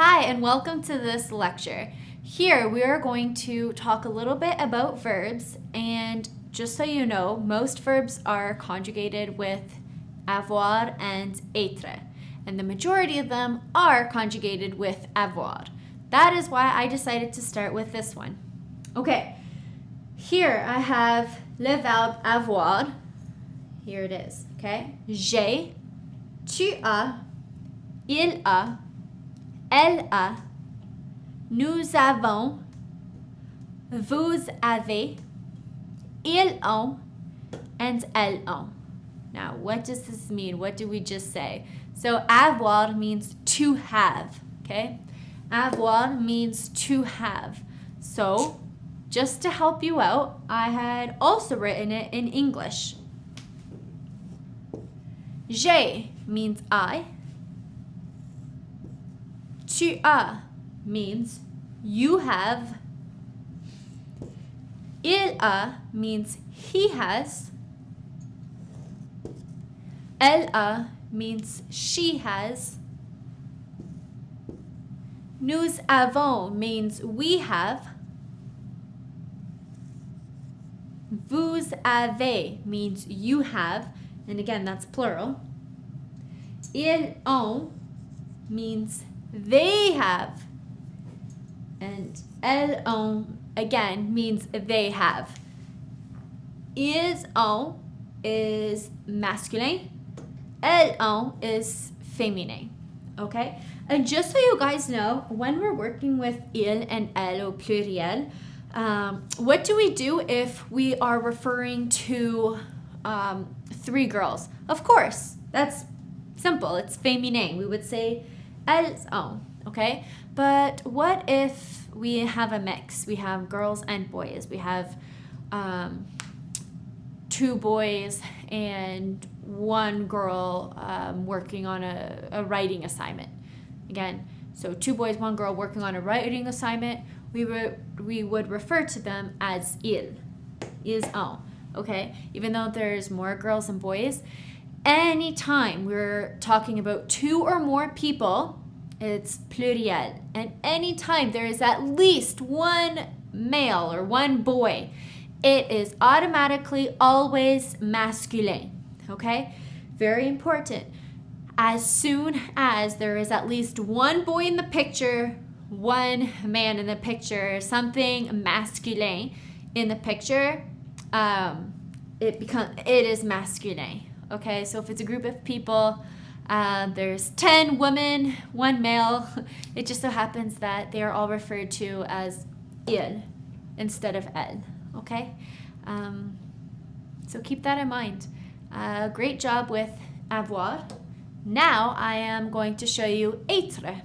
Hi, and welcome to this lecture. Here we are going to talk a little bit about verbs, and just so you know, most verbs are conjugated with avoir and être, and the majority of them are conjugated with avoir. That is why I decided to start with this one. Okay, here I have le verbe avoir. Here it is, okay? J'ai, tu as, il a, elle a, nous avons, vous avez, ils ont, and elles ont. Now, what does this mean? What did we just say? So, avoir means to have, okay? Avoir means to have. So, just to help you out, I had also written it in English. J'ai means I. Tu as means you have. Il a means he has. Elle a means she has. Nous avons means we have. Vous avez means you have. And again, that's plural. Ils ont means they have. And elles ont, again, means they have. Ils ont is masculine. Elles ont is féminin. Okay? And just so you guys know, when we're working with il and elle au pluriel, what do we do if we are referring to three girls? Of course, that's simple. It's féminin. We would say elles ont, okay? But what if we have a mix? We have girls and boys. We have two boys and one girl working on a writing assignment. Again, so two boys, one girl working on a writing assignment. We would refer to them as ils ont, okay? Even though there's more girls than boys, anytime we're talking about two or more people, it's pluriel. And anytime there is at least one male or one boy, it is automatically always masculine, okay? Very important. As soon as there is at least one boy in the picture, one man in the picture, something masculine in the picture, it is masculine. Okay, so if it's a group of people, there's 10 women, one male. It just so happens that they are all referred to as il instead of elle. Okay, so keep that in mind. Great job with avoir. Now I am going to show you être.